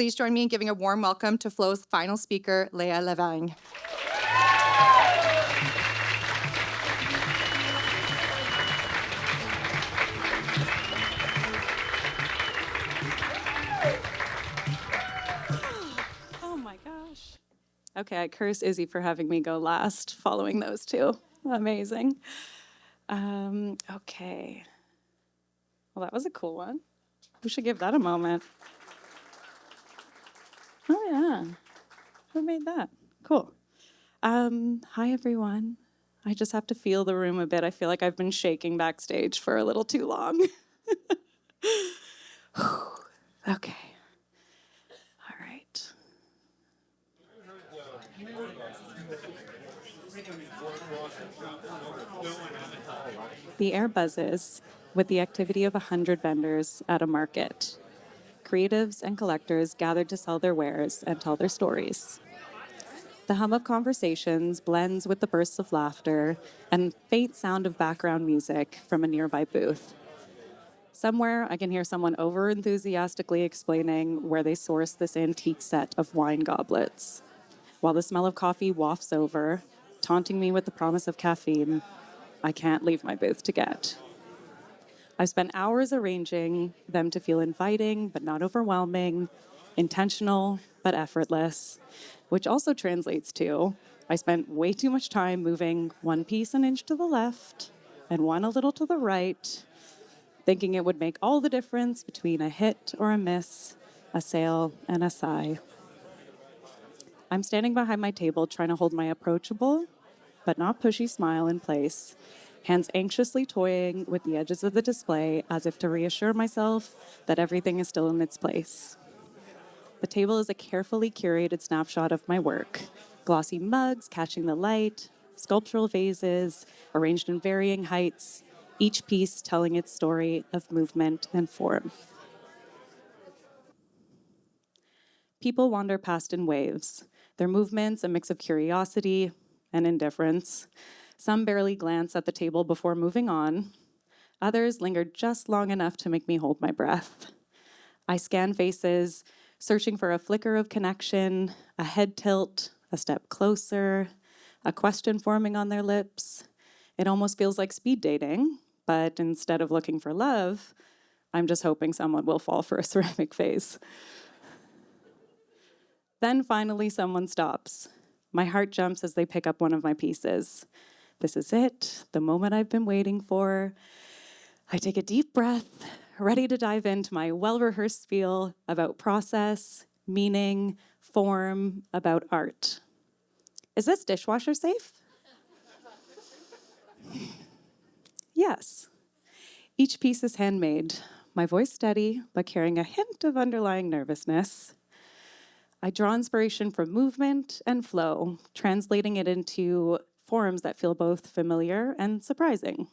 Please join me in giving a warm welcome to Flow's final speaker, Leah Lavergne. Oh my gosh. Okay, I curse Izzy for having me go last following those two. Amazing. Okay. Well, that was a cool one. We should give that a moment. Oh, yeah. Who made that? Cool. Hi, everyone. I just have to feel the room a bit. I feel like I've been shaking backstage for a little too long. Okay. All right. The air buzzes with the activity of 100 vendors at a market. Creatives and collectors gathered to sell their wares and tell their stories. The hum of conversations blends with the bursts of laughter and faint sound of background music from a nearby booth. Somewhere, I can hear someone over-enthusiastically explaining where they sourced this antique set of wine goblets, while the smell of coffee wafts over, taunting me with the promise of caffeine I can't leave my booth to get. I've spent hours arranging them to feel inviting but not overwhelming, intentional but effortless, which also translates to I spent way too much time moving one piece an inch to the left and one a little to the right, thinking it would make all the difference between a hit or a miss, a sale and a sigh. I'm standing behind my table trying to hold my approachable but not pushy smile in place, hands anxiously toying with the edges of the display as if to reassure myself that everything is still in its place. The table is a carefully curated snapshot of my work. Glossy mugs catching the light, sculptural vases arranged in varying heights, each piece telling its story of movement and form. People wander past in waves, their movements a mix of curiosity and indifference. Some barely glance at the table before moving on. Others linger just long enough to make me hold my breath. I scan faces, searching for a flicker of connection, a head tilt, a step closer, a question forming on their lips. It almost feels like speed dating, but instead of looking for love, I'm just hoping someone will fall for a ceramic vase. Then finally, someone stops. My heart jumps as they pick up one of my pieces. This is it, the moment I've been waiting for. I take a deep breath, ready to dive into my well-rehearsed spiel about process, meaning, form, about art. Is this dishwasher safe? Yes. Each piece is handmade, my voice steady, but carrying a hint of underlying nervousness. I draw inspiration from movement and flow, translating it into forms that feel both familiar and surprising.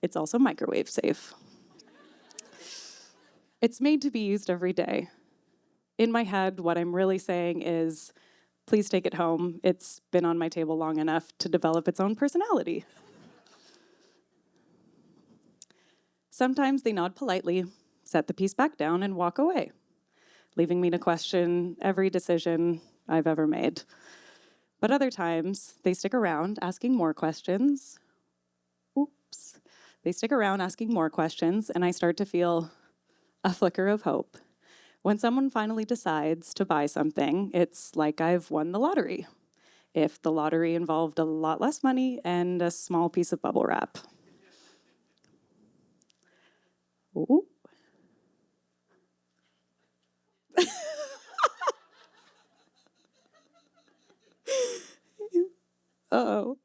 It's also microwave safe. It's made to be used every day. In my head, what I'm really saying is, please take it home. It's been on my table long enough to develop its own personality. Sometimes they nod politely, set the piece back down, and walk away, leaving me to question every decision I've ever made. But other times, they stick around asking more questions. Oops. They stick around asking more questions, and I start to feel a flicker of hope. When someone finally decides to buy something, it's like I've won the lottery. If the lottery involved a lot less money and a small piece of bubble wrap. Ooh. Uh-oh.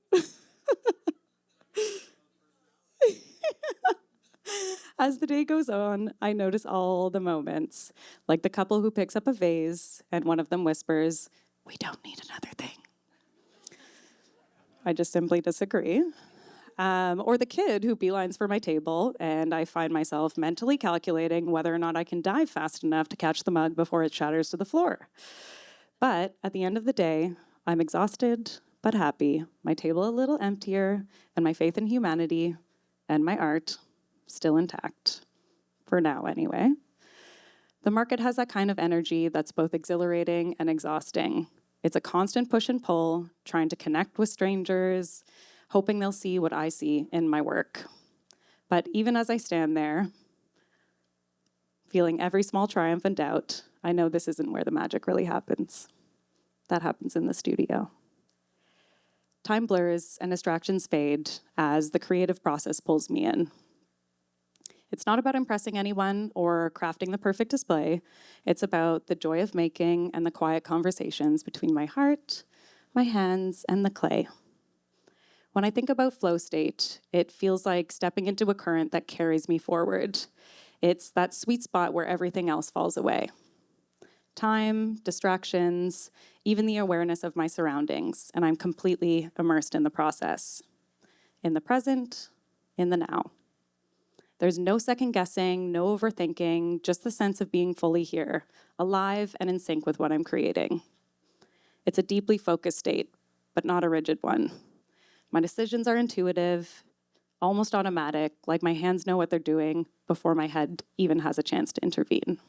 As the day goes on, I notice all the moments, like the couple who picks up a vase and one of them whispers, "We don't need another thing." I just simply disagree. Or the kid who beelines for my table, and I find myself mentally calculating whether or not I can dive fast enough to catch the mug before it shatters to the floor. But at the end of the day, I'm exhausted but happy, my table a little emptier, and my faith in humanity and my art still intact. For now, anyway. The market has that kind of energy that's both exhilarating and exhausting. It's a constant push and pull, trying to connect with strangers, hoping they'll see what I see in my work. But even as I stand there, feeling every small triumph and doubt, I know this isn't where the magic really happens. That happens in the studio. Time blurs and distractions fade as the creative process pulls me in. It's not about impressing anyone or crafting the perfect display. It's about the joy of making and the quiet conversations between my heart, my hands, and the clay. When I think about flow state, it feels like stepping into a current that carries me forward. It's that sweet spot where everything else falls away. Time, distractions, even the awareness of my surroundings, and I'm completely immersed in the process. In the present, in the now. There's no second guessing, no overthinking, just the sense of being fully here, alive and in sync with what I'm creating. It's a deeply focused state, but not a rigid one. My decisions are intuitive, almost automatic, like my hands know what they're doing before my head even has a chance to intervene.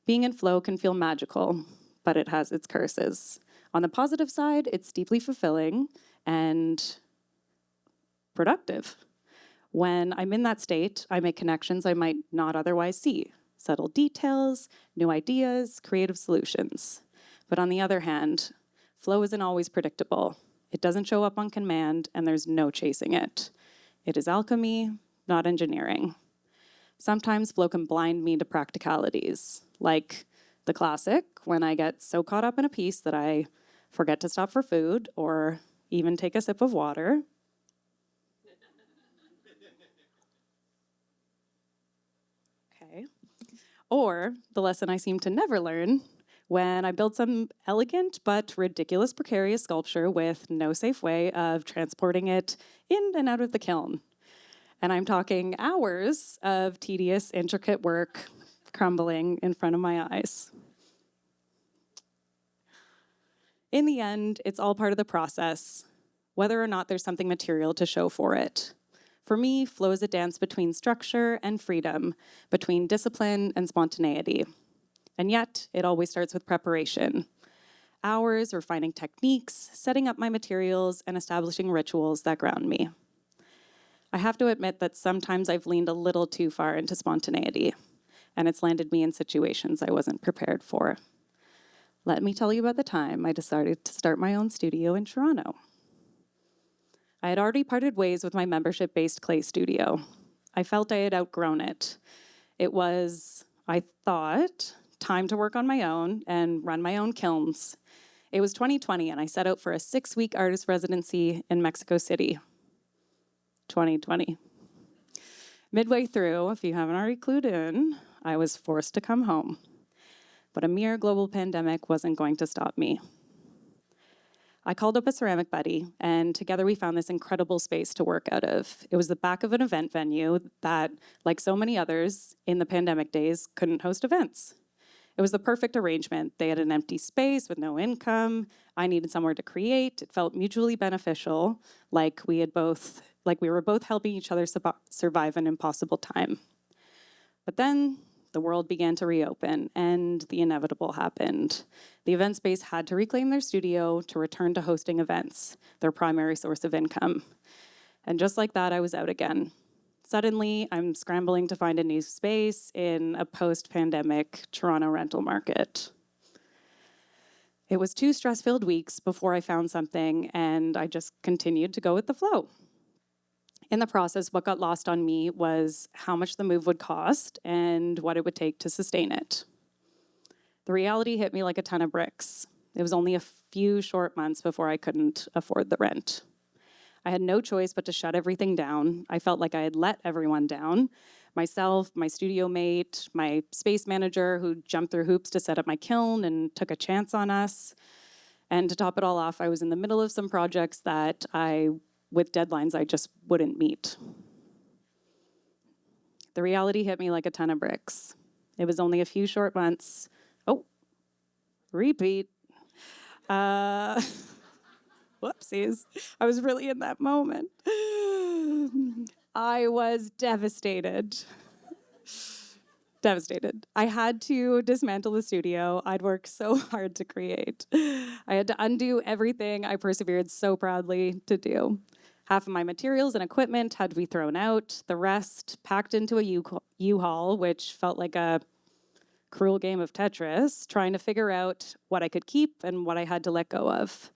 Being in flow can feel magical, but it has its curses. On the positive side, it's deeply fulfilling and productive. When I'm in that state, I make connections I might not otherwise see, subtle details, new ideas, creative solutions. But on the other hand, flow isn't always predictable. It doesn't show up on command, and there's no chasing it. It is alchemy, not engineering. Sometimes flow can blind me to practicalities, like the classic, when I get so caught up in a piece that I forget to stop for food or even take a sip of water. Okay. Or the lesson I seem to never learn when I build some elegant but ridiculous precarious sculpture with no safe way of transporting it in and out of the kiln. And I'm talking hours of tedious, intricate work crumbling in front of my eyes. In the end, it's all part of the process, whether or not there's something material to show for it. For me, flow is a dance between structure and freedom, between discipline and spontaneity. And yet, it always starts with preparation. Hours refining techniques, setting up my materials, and establishing rituals that ground me. I have to admit that sometimes I've leaned a little too far into spontaneity, and it's landed me in situations I wasn't prepared for. Let me tell you about the time I decided to start my own studio in Toronto. I had already parted ways with my membership-based clay studio. I felt I had outgrown it. It was, I thought, time to work on my own and run my own kilns. It was 2020, and I set out for a 6-week artist residency in Mexico City. 2020. Midway through, if you haven't already clued in, I was forced to come home. But a mere global pandemic wasn't going to stop me. I called up a ceramic buddy, and together we found this incredible space to work out of. It was the back of an event venue that, like so many others in the pandemic days, couldn't host events. It was the perfect arrangement. They had an empty space with no income. I needed somewhere to create. It felt mutually beneficial, like we were both helping each other survive an impossible time. But then the world began to reopen, and the inevitable happened. The event space had to reclaim their studio to return to hosting events, their primary source of income. And just like that, I was out again. Suddenly, I'm scrambling to find a new space in a post-pandemic Toronto rental market. It was 2 stress-filled weeks before I found something, and I just continued to go with the flow. In the process, what got lost on me was how much the move would cost and what it would take to sustain it. The reality hit me like a ton of bricks. It was only a few short months before I couldn't afford the rent. I had no choice but to shut everything down. I felt like I had let everyone down. Myself, my studio mate, my space manager who jumped through hoops to set up my kiln and took a chance on us. And to top it all off, I was in the middle of some projects with deadlines I just wouldn't meet. The reality hit me like a ton of bricks. It was only a few short months. Oh, repeat. Whoopsies. I was really in that moment. I was devastated. Devastated. I had to dismantle the studio I'd worked so hard to create. I had to undo everything I persevered so proudly to do. Half of my materials and equipment had to be thrown out, the rest packed into a U-Haul, which felt like a cruel game of Tetris, trying to figure out what I could keep and what I had to let go of.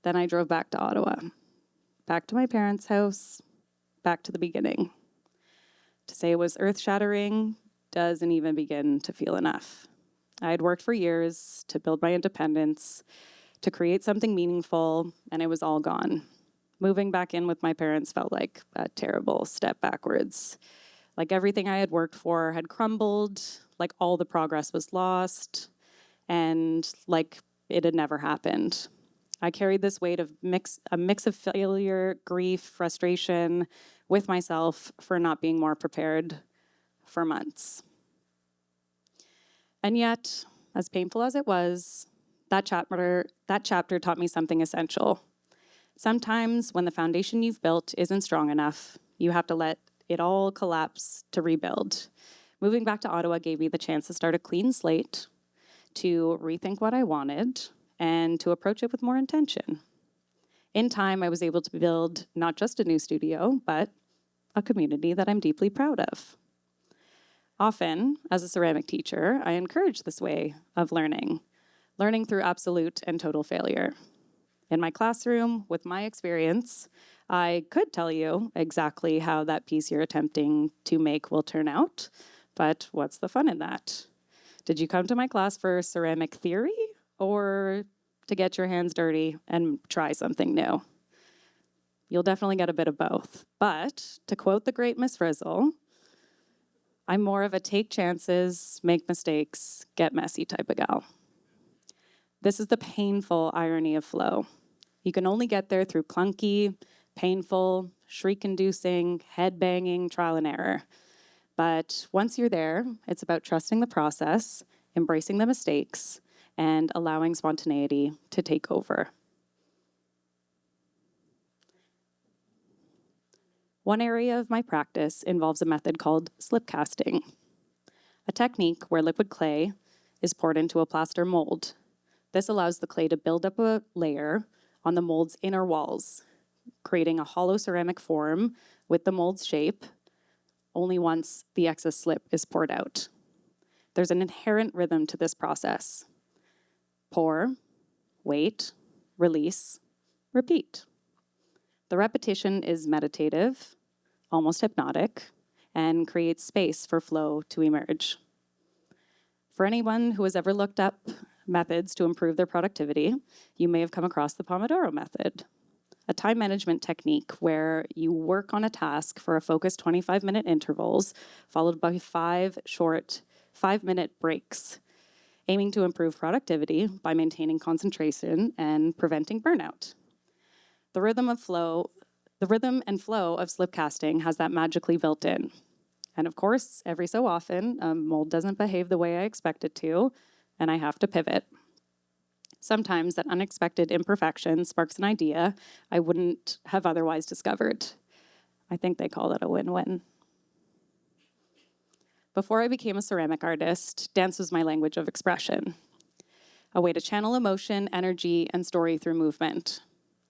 Then I drove back to Ottawa, back to my parents' house, back to the beginning. To say it was earth-shattering doesn't even begin to feel enough. I had worked for years to build my independence, to create something meaningful, and it was all gone. Moving back in with my parents felt like a terrible step backwards. Like everything I had worked for had crumbled, like all the progress was lost, and like it had never happened. I carried this weight of a mix of failure, grief, frustration with myself for not being more prepared for months. And yet, as painful as it was, that chapter taught me something essential. Sometimes when the foundation you've built isn't strong enough, you have to let it all collapse to rebuild. Moving back to Ottawa gave me the chance to start a clean slate, to rethink what I wanted, and to approach it with more intention. In time, I was able to build not just a new studio, but a community that I'm deeply proud of. Often, as a ceramic teacher, I encourage this way of learning through absolute and total failure. In my classroom, with my experience, I could tell you exactly how that piece you're attempting to make will turn out, but what's the fun in that? Did you come to my class for ceramic theory or to get your hands dirty and try something new? You'll definitely get a bit of both. But to quote the great Miss Frizzle, I'm more of a take chances, make mistakes, get messy type of gal. This is the painful irony of flow. You can only get there through clunky, painful, shriek-inducing, head-banging trial and error. But once you're there, it's about trusting the process, embracing the mistakes, and allowing spontaneity to take over. One area of my practice involves a method called slip casting, a technique where liquid clay is poured into a plaster mold. This allows the clay to build up a layer on the mold's inner walls, creating a hollow ceramic form with the mold's shape only once the excess slip is poured out. There's an inherent rhythm to this process. Pour, wait, release, repeat. The repetition is meditative, almost hypnotic, and creates space for flow to emerge. For anyone who has ever looked up methods to improve their productivity, you may have come across the Pomodoro method, a time management technique where you work on a task for a focused 25-minute intervals, followed by 5 short 5-minute breaks, aiming to improve productivity by maintaining concentration and preventing burnout. The rhythm and flow of slip casting has that magically built in. And of course, every so often, a mold doesn't behave the way I expect it to, and I have to pivot. Sometimes that unexpected imperfection sparks an idea I wouldn't have otherwise discovered. I think they call it a win-win. Before I became a ceramic artist, dance was my language of expression, a way to channel emotion, energy, and story through movement.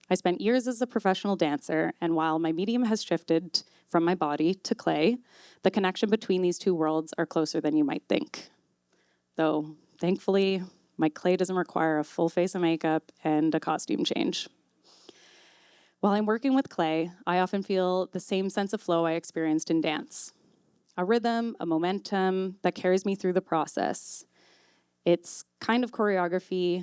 I spent years as a professional dancer, and while my medium has shifted from my body to clay, the connection between these two worlds are closer than you might think. Though, thankfully, my clay doesn't require a full face of makeup and a costume change. While I'm working with clay, I often feel the same sense of flow I experienced in dance. A rhythm, a momentum that carries me through the process. There's a kind of choreography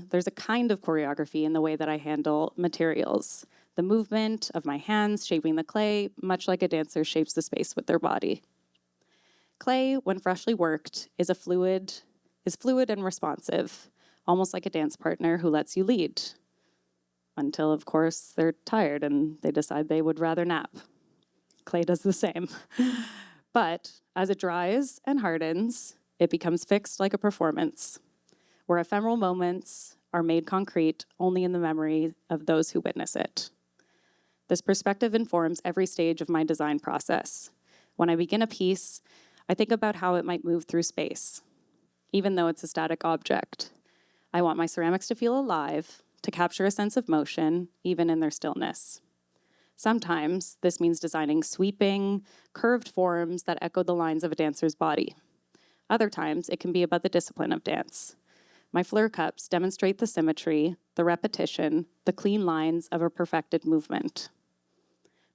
in the way that I handle materials. The movement of my hands shaping the clay, much like a dancer shapes the space with their body. Clay, when freshly worked, is fluid and responsive, almost like a dance partner who lets you lead. Until, of course, they're tired and they decide they would rather nap. Clay does the same. But as it dries and hardens, it becomes fixed like a performance, where ephemeral moments are made concrete only in the memory of those who witness it. This perspective informs every stage of my design process. When I begin a piece, I think about how it might move through space, even though it's a static object. I want my ceramics to feel alive, to capture a sense of motion, even in their stillness. Sometimes this means designing sweeping, curved forms that echo the lines of a dancer's body. Other times, it can be about the discipline of dance. My fleur cups demonstrate the symmetry, the repetition, the clean lines of a perfected movement.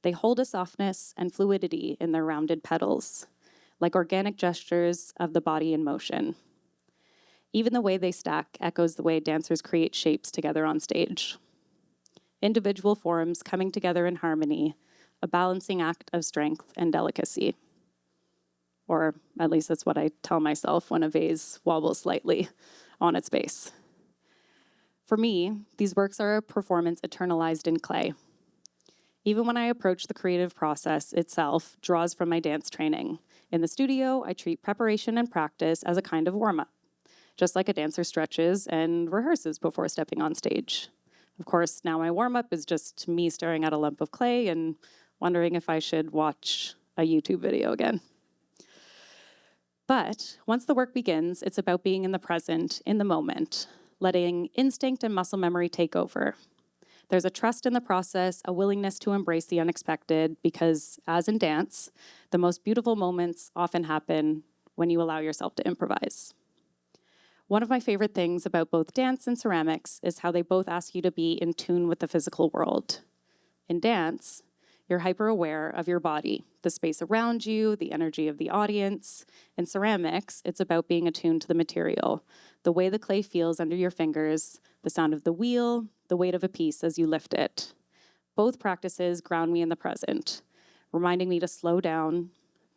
They hold a softness and fluidity in their rounded petals, like organic gestures of the body in motion. Even the way they stack echoes the way dancers create shapes together on stage. Individual forms coming together in harmony, a balancing act of strength and delicacy. Or at least that's what I tell myself when a vase wobbles slightly on its base. For me, these works are a performance eternalized in clay. Even when I approach the creative process itself, draws from my dance training. In the studio, I treat preparation and practice as a kind of warm-up, just like a dancer stretches and rehearses before stepping on stage. Of course, now my warm-up is just me staring at a lump of clay and wondering if I should watch a YouTube video again. But once the work begins, it's about being in the present, in the moment, letting instinct and muscle memory take over. There's a trust in the process, a willingness to embrace the unexpected, because as in dance, the most beautiful moments often happen when you allow yourself to improvise. One of my favorite things about both dance and ceramics is how they both ask you to be in tune with the physical world. In dance, you're hyper-aware of your body, the space around you, the energy of the audience. In ceramics, it's about being attuned to the material, the way the clay feels under your fingers, the sound of the wheel, the weight of a piece as you lift it. Both practices ground me in the present, reminding me to slow down,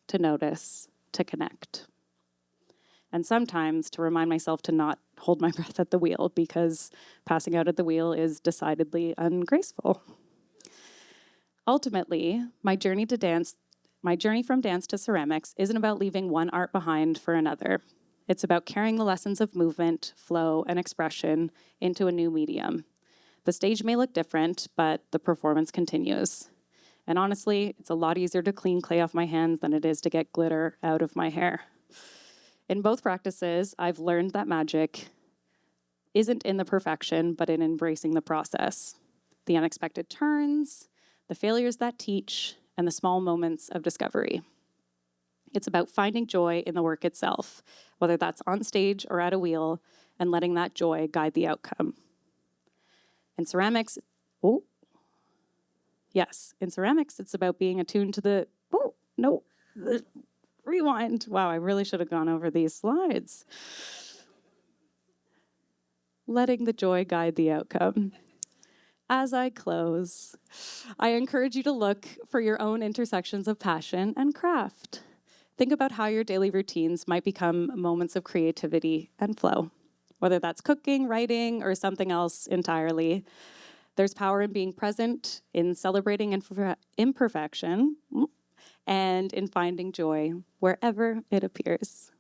to notice, to connect. And sometimes to remind myself to not hold my breath at the wheel, because passing out at the wheel is decidedly ungraceful. Ultimately, my journey from dance to ceramics isn't about leaving one art behind for another. It's about carrying the lessons of movement, flow, and expression into a new medium. The stage may look different, but the performance continues. And honestly, it's a lot easier to clean clay off my hands than it is to get glitter out of my hair. In both practices, I've learned that magic isn't in the perfection, but in embracing the process. The unexpected turns, the failures that teach, and the small moments of discovery. It's about finding joy in the work itself, whether that's on stage or at a wheel, and letting that joy guide the outcome. In ceramics, in ceramics, it's about being attuned to the, rewind. Wow, I really should have gone over these slides. Letting the joy guide the outcome. As I close, I encourage you to look for your own intersections of passion and craft. Think about how your daily routines might become moments of creativity and flow, whether that's cooking, writing, or something else entirely. There's power in being present, in celebrating imperfection, and in finding joy wherever it appears.